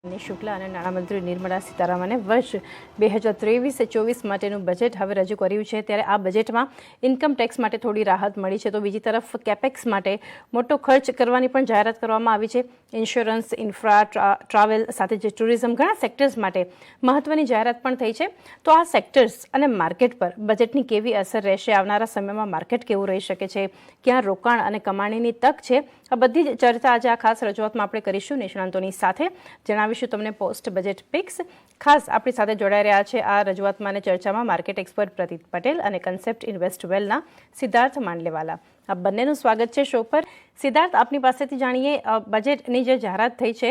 શુક્લા અને નાણામંત્રી નિર્મલા સીતારામને વર્ષ 2023-24 માટેનું બજેટ હવે રજૂ કર્યું છે। ત્યારે આ બજેટમાં ઇન્કમ ટેક્સ માટે થોડી રાહત મળી છે, તો બીજી તરફ કેપેક્સ માટે મોટો ખર્ચ કરવાની પણ જાહેરાત કરવામાં આવી છે। ઇન્સ્યોરન્સ, ઇન્ફ્રા, ટ્રાવેલ સાથે જે ટુરિઝમ, ઘણા સેક્ટર્સ માટે મહત્વની જાહેરાત પણ થઈ છે। તો આ સેક્ટર્સ અને માર્કેટ પર બજેટની કેવી અસર રહેશે, આવનારા સમયમાં માર્કેટ કેવું રહી શકે છે, ક્યાં રોકાણ અને કમાણીની તક છે, આ બધી જ ચર્ચા આજે આ ખાસ રજૂઆતમાં આપણે કરીશું નિષ્ણાંતોની સાથે। જણાવીશું તમને પોસ્ટ બજેટ પિક્સ। ખાસ આપણી સાથે જોડાઈ રહ્યા છે આ રજૂઆતમાં અને ચર્ચામાં માર્કેટ એક્સપર્ટ પ્રતીક પટેલ અને કન્સેપ્ટ ઇન્વેસ્ટ વેલના સિદ્ધાર્થ માંડલેવાલા। આ બંનેનું સ્વાગત છે શો પર। સિદ્ધાર્થ, આપની પાસેથી જાણીએ, બજેટની જે જાહેરાત થઈ છે,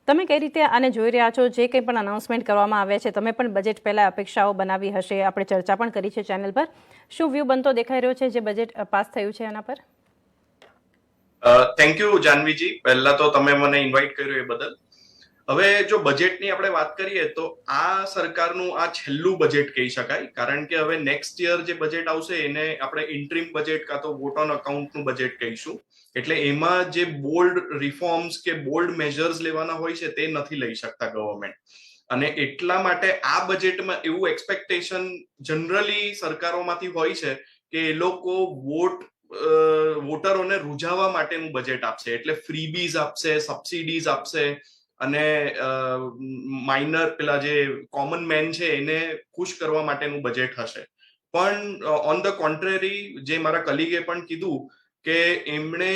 તમે કઈ રીતે આને જોઈ રહ્યા છો? જે કંઈ પણ અનાઉન્સમેન્ટ કરવામાં આવ્યા છે, તમે પણ બજેટ પહેલા અપેક્ષાઓ બનાવી હશે, આપણે ચર્ચા પણ કરી છે ચેનલ પર। શું વ્યૂ બનતો દેખાઈ રહ્યો છે જે બજેટ પાસ થયું છે એના પર? થેન્ક યુ જાનવીજી, પહેલા તો તમે મને ઇન્વાઇટ કર્યો એ બદલ। હવે જો બજેટની આપણે વાત કરીએ તો આ સરકારનું આ છેલ્લું બજેટ કહી શકાય, કારણ કે હવે નેક્સ્ટ યર જે બજેટ આવશે એને આપણે ઇન્ટ્રીમ બજેટ કાં તો વોટ ઓન અકાઉન્ટનું બજેટ કહીશું। એટલે એમાં જે બોલ્ડ રિફોર્મ્સ કે બોલ્ડ મેજર્સ લેવાના હોય છે તે નથી લઈ શકતા ગવર્મેન્ટ। અને એટલા માટે આ બજેટમાં એવું એક્સપેક્ટેશન જનરલી સરકારોમાંથી હોય છે કે એ લોકો વોટરોને રૂઝાવવા માટેનું બજેટ આપશે, એટલે ફ્રીબીઝ આપશે, સબસિડીઝ આપશે અને માઇનર પેલા જે કોમન મેન છે એને ખુશ કરવા માટેનું બજેટ હશે। પણ ઓન ધ કોન્ટ્રેરી, જે મારા કલીગે પણ કીધું કે એમણે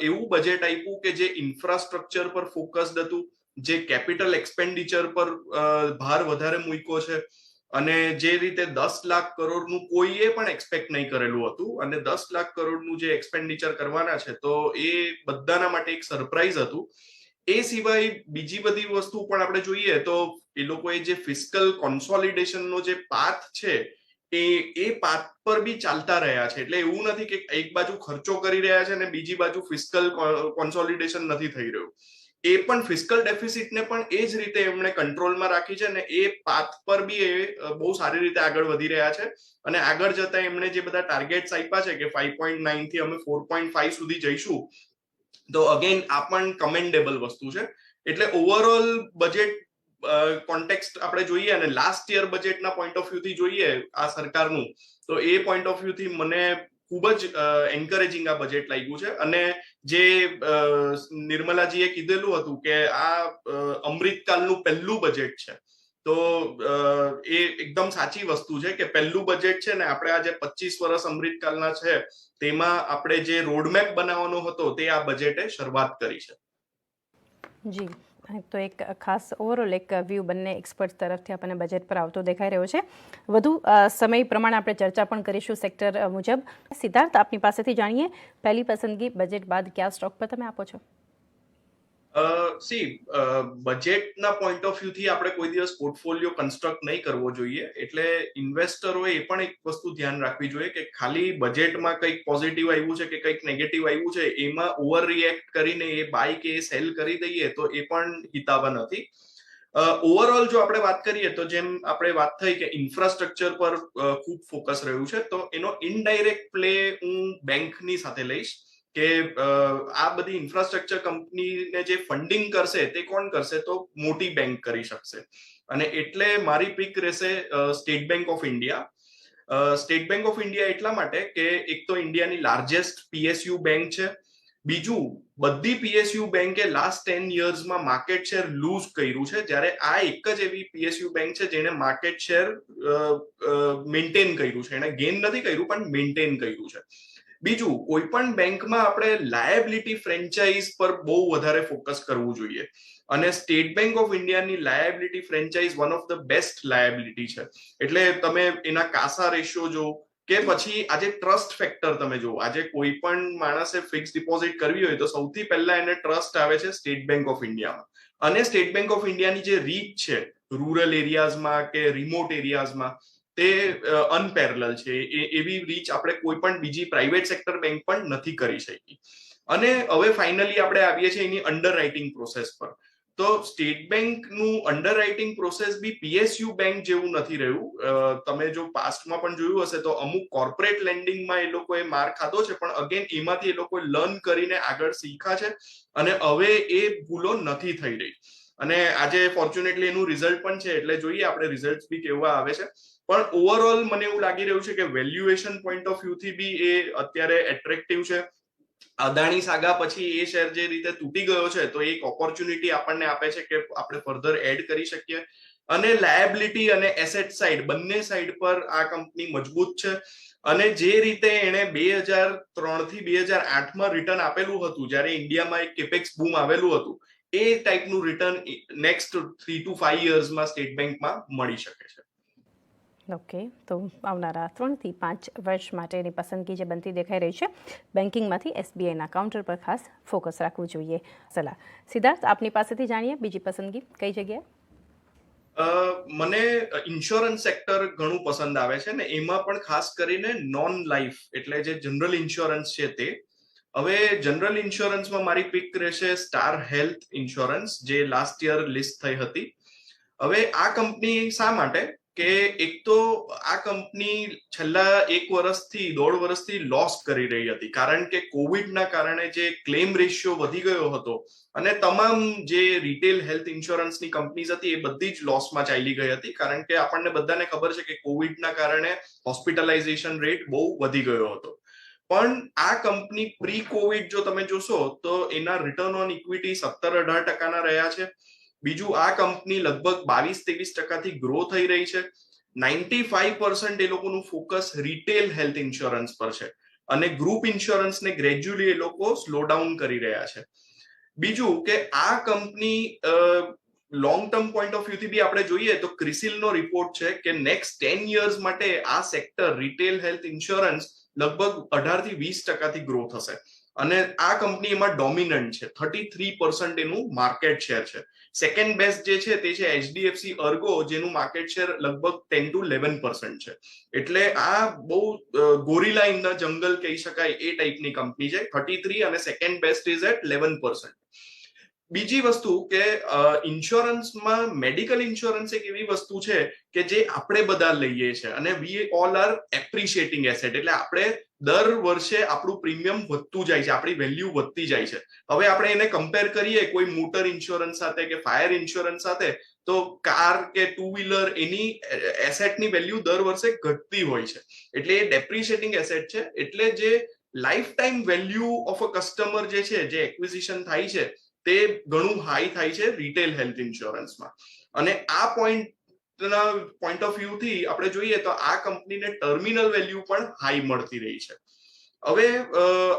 એવું બજેટ આપ્યું કે જે ઇન્ફ્રાસ્ટ્રક્ચર પર ફોકસ્ડ હતું, જે કેપિટલ એક્સપેન્ડિચર પર ભાર વધારે મૂક્યો છે, અને જે રીતે 10 લાખ કરોડનું કોઈએ પણ એક્સપેક્ટ નહીં કરેલું હતું, અને 10 લાખ કરોડનું જે એક્સપેન્ડિચર કરવાના છે તો એ બધાના માટે એક સરપ્રાઈઝ હતું। એ સિવાય બીજી બધી વસ્તુ પણ આપણે જોઈએ તો એ લોકોએ જે ફિસ્કલ કોન્સોલિડેશનનો જે પાથ છે એ પાથ પર બી ચાલતા રહ્યા છે। એટલે એવું નથી કે એક બાજુ ખર્ચો કરી રહ્યા છે અને બીજી બાજુ ફિસ્કલ કોન્સોલિડેશન નથી થઈ રહ્યું। એ પણ ફિસ્કલ ડેફિસિટને પણ એ જ રીતે એમણે કંટ્રોલમાં રાખી છે અને એ પાથ પર બી એ બહુ સારી રીતે આગળ વધી રહ્યા છે। અને આગળ જતા એમણે જે બધા ટાર્ગેટ્સ આપ્યા છે કે 5.9 થી અમે 4.5 સુધી જઈશું, તો અગેન આ પણ કમેન્ડેબલ વસ્તુ છે। એટલે ઓવરઓલ બજેટ કોન્ટેક્સ્ટ આપણે જોઈએ અને લાસ્ટ યર બજેટના પોઈન્ટ ઓફ વ્યૂ થી જોઈએ આ સરકારનું, તો એ પોઈન્ટ ઓફ વ્યૂ થી મને ખૂબ જ એન્કરેજિંગ આ બજેટ લાગ્યું છે। અને જે નિર્મલાજીએ કીધેલું હતું કે આ અમૃતકાલનું પહેલું બજેટ છે, તો એ એકદમ સાચી વસ્તુ છે કે પહેલું બજેટ છે ને આપણે આ જે 25 વર્ષ અમૃતકાલના છે તેમાં આપણે જે રોડમેપ બનાવવાનો હતો તે આ બજેટે શરૂઆત કરી છે। જી, તો એક ખાસ ઓવરઓલ એક વ્યૂ બંને એક્સપર્ટ તરફથી આપણને બજેટ પર આવતો દેખાઈ રહ્યો છે। વધુ સમય પ્રમાણે આપણે ચર્ચા પણ કરીશું સેક્ટર મુજબ। સિદ્ધાર્થ, આપની પાસેથી જાણીએ, પહેલી પસંદગી બજેટ બાદ કયા સ્ટોક પર તમે આપો છો? બજેટના પોઈન્ટ ઓફ વ્યૂ થી આપણે કોઈ દિવસ પોર્ટફોલિયો કન્સ્ટ્રક્ટ નહીં કરવો જોઈએ। એટલે ઇન્વેસ્ટરોએ એ પણ એક વસ્તુ ધ્યાન રાખવી જોઈએ કે ખાલી બજેટમાં કંઈક પોઝિટિવ આવ્યું છે કે કંઈક નેગેટિવ આવ્યું છે એમાં ઓવર રિએક્ટ કરીને એ બાય કે સેલ કરી દઈએ તો એ પણ હિતાવહ નથી। ઓવરઓલ જો આપણે વાત કરીએ તો જેમ આપણે વાત થઈ કે ઇન્ફ્રાસ્ટ્રક્ચર પર ખૂબ ફોકસ રહ્યું છે, તો એનો ઇનડાયરેક્ટ પ્લે હું બેંકની સાથે લઈશ કે આ બધી ઇન્ફ્રાસ્ટ્રક્ચર કંપનીને જે ફંડિંગ કરશે તે કોણ કરશે? તો મોટી બેંક કરી શકશે। અને એટલે મારી પિક રહેશે state bank of India. State bank of India એટલા માટે કે એક તો ઇન્ડિયાની લાર્જેસ્ટ પીએસયુ બેંક છે, બીજું બધી પીએસયુ બેંકે લાસ્ટ 10 યર્સમાં માર્કેટ શેર લૂઝ કર્યું છે, જ્યારે આ એક જ એવી પીએસયુ બેંક છે જેને માર્કેટ શેર મેન્ટેન કર્યું છે। એને ગેઇન નથી કર્યું પણ મેન્ટેન કર્યું છે। બીજું, કોઈ પણ બેંકમાં આપણે લાયબિલિટી ફ્રેન્ચાઇઝ પર બહુ વધારે ફોકસ કરવું જોઈએ, અને સ્ટેટ બેંક ઓફ ઇન્ડિયાની liability franchise one of the best liability છે। એટલે તમે એના કાસા રેશિયો જો કે પછી આજે ટ્રસ્ટ ફેક્ટર તમે જો, આજે કોઈ પણ માણસે ફિક્સ ડિપોઝિટ કરવી હોય તો સૌથી પહેલા એને ટ્રસ્ટ આવે છે સ્ટેટ બેંક ઓફ ઇન્ડિયામાં। અને સ્ટેટ બેંક ઓફ ઇન્ડિયાની જે રીચ છે રૂરલ એરિયાઝમાં કે રિમોટ એરિયાઝમાં, તે અનપેરેલલ છે। એવી રીચ આપણે કોઈ પણ બીજી પ્રાઇવેટ સેક્ટર બેંક પણ નથી કરી શકી। અને હવે ફાઇનલી આપણે આવીએ છીએ એની અંડરરાઇટિંગ પ્રોસેસ પર। તો સ્ટેટ બેંકનું અંડરરાઇટિંગ પ્રોસેસ બી પીએસયુ બેંક જેવું નથી રહ્યું। તમે જો પાસ્ટમાં પણ જોયું હશે તો અમુક કોર્પોરેટ લેન્ડિંગમાં એ લોકોએ માર ખાધો છે, પણ અગેન એમાંથી એ લોકોએ લર્ન કરીને આગળ શીખ્યા છે અને હવે એ ભૂલો નથી થઈ રહી। અને આજે ફોર્ચ્યુનેટલી એનું રિઝલ્ટ પણ છે, એટલે જોઈએ આપણે રિઝલ્ટ બી કેવા આવે છે. પણ ઓવરઓલ મને એવું લાગી રહ્યું છે કે વેલ્યુએશન પોઈન્ટ ઓફ વ્યૂ થી બી એ અત્યારે એટ્રેક્ટિવ છે. અદાણી સાગા પછી એ શેર જે રીતે તૂટી ગયો છે તો એક ઓપોર્ચ્યુનિટી આપણને આપે છે કે આપણે ફર્ધર એડ કરી શકીએ. અને લાયબિલિટી અને એસેટ સાઇડ બંને સાઇડ પર આ કંપની મજબૂત છે. અને જે રીતે એને 2003 થી 2008માં રિટર્ન આપેલું હતું, જ્યારે ઇન્ડિયામાં એક કેપેક્સ બૂમ આવેલું હતું, એ ટાઈપનું રિટર્ન નેક્સ્ટ 3 to 5 યર્સમાં સ્ટેટ બેંકમાં મળી શકે છે. ઓકે, તો આવનારા 3 થી 5 વર્ષ માટેની પસંદગી જે બનતી દેખાઈ રહી છે, બેન્કિંગમાંથી એસબીઆઈના કાઉન્ટર પર ખાસ ફોકસ રાખવું જોઈએ. સલાહ સિદ્ધાર્થ, આપની પાસેથી જાણીએ બીજી પસંદગી કઈ જગ્યાએ? મને ઇન્સ્યોરન્સ સેક્ટર ઘણું પસંદ આવે છે ને એમાં પણ ખાસ કરીને નોન લાઈફ એટલે જે જનરલ ઇન્સ્યોરન્સ છે તે. હવે જનરલ ઇન્સ્યોરન્સમાં મારી પિક રહેશે સ્ટાર હેલ્થ ઇન્સ્યોરન્સ, જે લાસ્ટ યર લિસ્ટ થઈ હતી. હવે આ કંપની શા માટે કે એક તો આ કંપની છેલ્લા 1 વર્ષથી લોસ કરી રહી હતી, કારણ કે કોવિડના કારણે જે ક્લેમ રેશિયો વધી ગયો હતો અને તમામ જે રિટેલ હેલ્થ ઇન્સ્યોરન્સની કંપનીઝ હતી એ બધી જ લોસમાં ચાલી ગઈ હતી, કારણ કે આપણને બધાને ખબર છે કે કોવિડના કારણે હોસ્પિટલાઇઝેશન રેટ બહુ વધી ગયો હતો. પણ આ કંપની પ્રી કોવિડ જો તમે જોશો તો એના રિટર્ન ઓન ઇક્વિટી 17-18% રહ્યા છે. બીજું, આ કંપની લગભગ 22-23% ગ્રો થઈ રહી છે. 95% એ લોકોનું ફોકસ રિટેલ હેલ્થ ઇન્સ્યોરન્સ પર છે અને ગ્રુપ ઇન્સ્યોરન્સને ગ્રેજ્યુઅલી એ લોકો સ્લો ડાઉન કરી રહ્યા છે. બીજું કે આ company long term point of વ્યૂથી બી આપણે જોઈએ તો ક્રિસિલનો રિપોર્ટ છે કે નેક્સ્ટ 10 યર્સ માટે આ સેક્ટર રિટેલ હેલ્થ ઇન્સ્યોરન્સ લગભગ 18-20% ગ્રો થશે. અને આ કંપની એમાં ડોમિનન્ટ છે, 33% એનું માર્કેટ શેર છે. સેકન્ડ બેસ્ટ જે છે તે છે એચડીએફસી અર્ગો, જેનું માર્કેટ શેર લગભગ 10 to 11% છે. એટલે આ બહુ ગોરિલા ઇન ધ જંગલ કહી શકાય એ ટાઈપની કંપની છે. 33 અને સેકન્ડ બેસ્ટ ઇઝ એટ 11%. બીજી વસ્તુ કે ઇન્સ્યોરન્સમાં મેડિકલ ઇન્સ્યોરન્સ એક એવી વસ્તુ છે કે જે આપણે બધા લઈએ છીએ અને વી ઓલ આર એપ્રિશિએટિંગ એસેટ, એટલે આપણે દર વર્ષે આપણું પ્રીમિયમ વધતું જાય છે, આપણી વેલ્યુ વધતી જાય છે. હવે આપણે એને કમ્પેર કરીએ કોઈ મોટર ઇન્સ્યોરન્સ સાથે કે ફાયર ઇન્સ્યોરન્સ સાથે, તો કાર કે ટુ વ્હીલર એની એસેટની વેલ્યુ દર વર્ષે ઘટતી હોય છે, એટલે એ ડેપ્રિશિએટિંગ એસેટ છે. એટલે જે life time value of a customer જે છે, જે એક્વિઝિશન થાય છે, તે ઘણું હાઈ થાય છે રિટેલ હેલ્થ ઇન્સ્યોરન્સમાં. અને આ પોઈન્ટ ઓફ વ્યૂ થી આપણે જોઈએ તો આ કંપનીને ટર્મિનલ વેલ્યુ પણ હાઈ મળતી રહી છે. હવે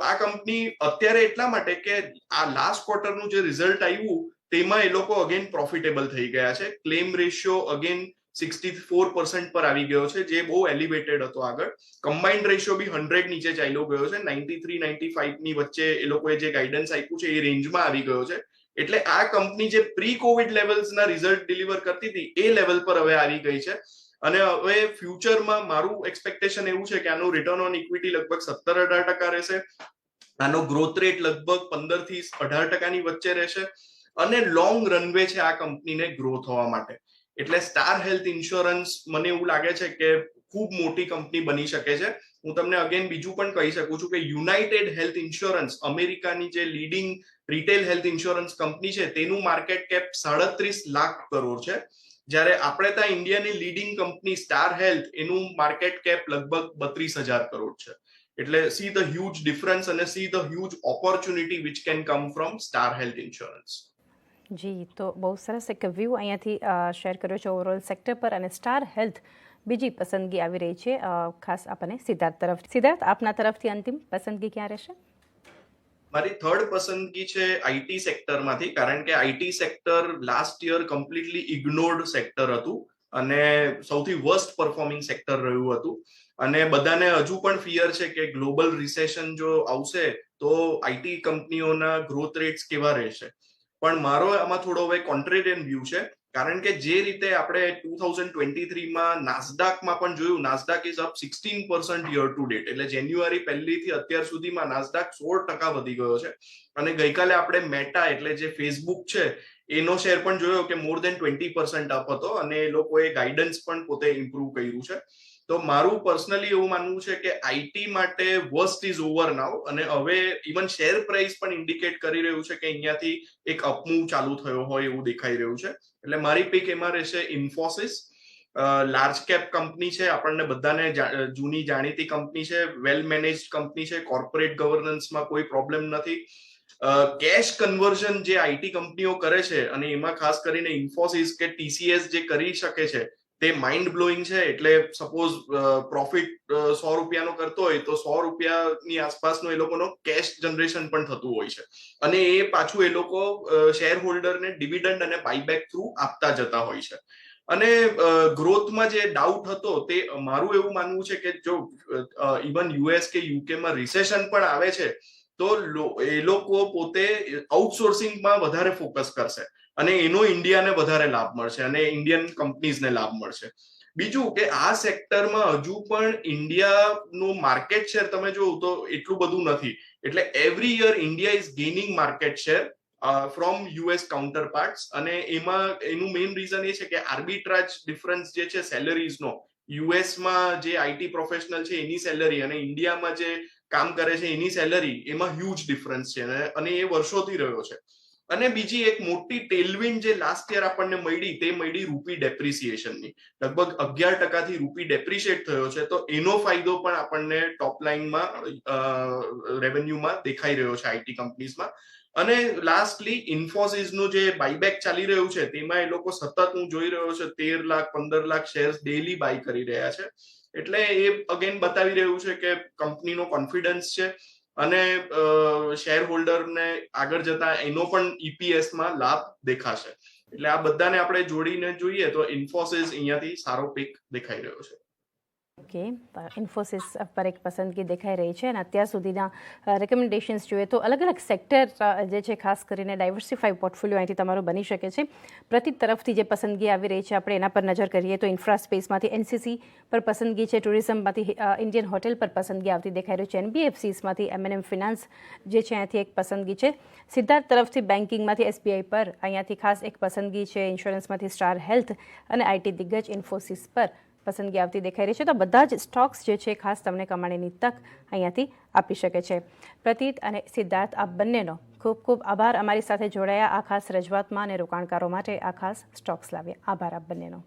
આ કંપની અત્યારે એટલા માટે કે આ લાસ્ટ ક્વાર્ટરનું જે રિઝલ્ટ આવ્યું તેમાં એ લોકો અગેન પ્રોફિટેબલ થઈ ગયા છે. ક્લેમ રેશિયો અગેન 64% પર આવી ગયો છે, જે બહુ એલિવેટેડ હતો આગળ. કમ્બાઇન્ડ રેશિયો બી 100 નીચે ચાલ્યો ગયો છે, 93-95 ની વચ્ચે એ લોકોએ જે ગાઈડન્સ આપ્યું છે એ રેન્જમાં આવી ગયો છે. એટલે આ કંપની જે પ્રી કોવિડ લેવલ્સના રિઝલ્ટ ડિલિવર કરતી હતી એ લેવલ પર હવે આવી ગઈ છે. અને હવે ફ્યુચરમાં મારું એક્સપેક્ટેશન એવું છે કે આનું રિટર્ન ઓન ઇક્વિટી લગભગ 17-18% રહેશે, આનો ગ્રોથ રેટ લગભગ 15 થી 18% ની વચ્ચે રહેશે અને લોંગ રનવે છે આ કંપનીને ગ્રો થવા માટે. એટલે સ્ટાર હેલ્થ ઇન્સ્યોરન્સ મને એવું લાગે છે કે ખૂબ મોટી કંપની બની શકે છે. હું તમને અગેન બીજું પણ કહી શકું છું કે યુનાઇટેડ હેલ્થ ઇન્સ્યોરન્સ, અમેરિકાની જે leading retail health insurance company છે, તેનું માર્કેટ કેપ 37 લાખ કરોડ છે, જ્યારે આપણે ત્યાં ઇન્ડિયાની લીડિંગ કંપની સ્ટાર હેલ્થ, એનું માર્કેટ કેપ લગભગ 32,000 કરોડ છે. એટલે સી ધ હ્યુજ ડિફરન્સ અને see the huge opportunity which can come from Star Health Insurance. જી, તો બહુ સરસ એક વ્યૂ અહીંયાથી શેર કર્યો છે ઓવરઓલ સેક્ટર પર. અને સ્ટાર હેલ્થ બીજી પસંદગી આવી રહી છે ખાસ આપણને સિદ્ધાર્થ તરફ. સિદ્ધાર્થ, આપના તરફથી અંતિમ પસંદગી ક્યાં રહેશે? મારી થર્ડ પસંદગી છે આઈટી સેક્ટરમાંથી, કારણ કે IT sector last year completely ignored sector હતું અને સૌથી વર્સ્ટ પરફોર્મિંગ સેક્ટર રહ્યું હતું. અને બધાને હજુ પણ ફિયર છે કે ગ્લોબલ રિસેશન જો આવશે તો આઈટી કંપનીઓના ગ્રોથ રેટ્સ કેવા રહેશે. પણ મારો આમાં થોડો હવે કોન્ટ્રેરિયન વ્યૂ છે, કારણ કે જે રીતે આપણે 2023માં નાસ્ડાકમાં પણ જોયું, Nasdaq is up 16% year to date, એટલે જાન્યુઆરી 1 થી અત્યાર સુધીમાં નાસ્ડાક 16% વધી ગયો છે. અને ગઈકાલે આપણે મેટા એટલે જે ફેસબુક છે એનો શેર પણ જોયો કે મોર દેન 20% અપ હતો અને એ લોકોએ ગાઈડન્સ પણ પોતે ઇમ્પ્રુવ કર્યું છે. તો મારું પર્સનલી એવું માનવું છે કે આઈટી માટે વર્સ્ટ ઇઝ ઓવર નાઉ, અને હવે ઇવન શેર પ્રાઇસ પણ ઇન્ડિકેટ કરી રહ્યું છે કે અહીંયાથી એક અપમૂવ ચાલુ થયો હોય એવું દેખાઈ રહ્યું છે. એટલે મારી પિક એમાં રહેશે ઇન્ફોસિસ. લાર્જ કેપ કંપની છે, આપણને બધાને જૂની જાણીતી કંપની છે, વેલ મેનેજ્ડ કંપની છે, કોર્પોરેટ ગવર્નન્સમાં કોઈ પ્રોબ્લેમ નથી. કેશ કન્વર્ઝન જે આઈટી કંપનીઓ કરે છે, અને એમાં ખાસ કરીને ઇન્ફોસિસ કે ટીસીએસ જે કરી શકે છે તે માઇન્ડ બ્લોઈંગ છે. એટલે સપોઝ પ્રોફિટ 100 રૂપિયાનો કરતો હોય તો 100 રૂપિયાની આસપાસનો એ લોકોનો કેશ જનરેશન પણ થતું હોય છે, અને એ પાછું એ લોકો શેર હોલ્ડરને ડિવિડન્ડ અને બાયબેક થ્રુ આપતા જતા હોય છે. અને ગ્રોથમાં જે ડાઉટ હતો તે મારું એવું માનવું છે કે જો ઇવન યુએસ કે યુકેમાં રિસેશન પણ આવે છે તો એ લોકો પોતે આઉટસોર્સિંગમાં વધારે ફોકસ કરશે, અને એનો ઇન્ડિયાને વધારે લાભ મળશે અને ઇન્ડિયન કંપનીઝને લાભ મળશે. બીજું કે આ સેક્ટરમાં હજુ પણ ઇન્ડિયાનું માર્કેટ શેર તમે જોવો તો એટલું બધું નથી. એટલે every year India is gaining market share from US counterparts, અને એમાં એનું મેઇન રીઝન એ છે કે આર્બિટ્રાજ ડિફરન્સ જે છે સેલરીઝનો, યુએસમાં જે આઈટી પ્રોફેશનલ છે એની સેલરી અને ઇન્ડિયામાં જે કામ કરે છે એની સેલરી, એમાં હ્યુજ ડિફરન્સ છે, અને એ વર્ષોથી રહ્યો છે. અને બીજી એક મોટી ટેલવિન્ડ જે લાસ્ટ યર આપણને મળી તે મળી રૂપી ડેપ્રિસિએશનની. લગભગ 11% રૂપી ડેપ્રિશિએટ થયો છે, તો એનો ફાયદો પણ આપણને ટોપ લાઇનમાં રેવન્યુમાં દેખાઈ રહ્યો છે આઈટી કંપનીઝમાં. અને લાસ્ટલી ઇન્ફોસિસનું જે બાયબેક ચાલી રહ્યું છે તેમાં એ લોકો સતત હું જોઈ રહ્યો છે 13 lakh 15 lakh shares daily buy કરી રહ્યા છે. એટલે એ અગેન બતાવી રહ્યું છે કે કંપનીનો કોન્ફિડન્સ છે, અને શેર હોલ્ડરને આગળ જતા એનો પણ ઈપીએસમાં લાભ દેખાશે. એટલે આ બધાને આપણે જોડીને જોઈએ તો ઇન્ફોસિસ અહીંયાથી સારો પિક દેખાઈ રહ્યો છે. ઓકે, ઇન્ફોસિસ પર એક પસંદગી દેખાઈ રહી છે, અને અત્યાર સુધીના રેકમેન્ડેશન્સ જોઈએ તો અલગ અલગ સેક્ટર જે છે ખાસ કરીને ડાયવર્સિફાઈ પોર્ટફોલિયો અહીંથી તમારું બની શકે છે. પ્રતિ તરફથી જે પસંદગી આવી રહી છે આપણે એના પર નજર કરીએ તો ઇન્ફ્રા સ્પેસમાંથી એનસીસી પર પસંદગી છે, ટુરિઝમમાંથી ઇન્ડિયન હોટેલ પર પસંદગી આવતી દેખાઈ રહી છે, એનબીએફસીસમાંથી એમએનએમ ફિનાન્સ જે છે અહીંયાથી એક પસંદગી છે, સિદ્ધાર્થ તરફથી બેન્કિંગમાંથી એસબીઆઈ પર અહીંયાથી ખાસ એક પસંદગી છે, ઇન્સ્યોરન્સમાંથી સ્ટાર હેલ્થ અને આઈટી દિગ્ગજ ઇન્ફોસિસ પર પસંદગી આવતી દેખાઈ રહી છે. તો બધા જ સ્ટોક્સ જે છે ખાસ તમને કમાણીની તક અહીંયાથી આપી શકે છે. પ્રતીત અને સિદ્ધાર્થ, આ બંનેનો ખૂબ ખૂબ આભાર અમારી સાથે જોડાયા આ ખાસ રજૂઆતમાં અને રોકાણકારો માટે આ ખાસ સ્ટોક્સ લાવ્યા. આભાર આપ બંનેનો.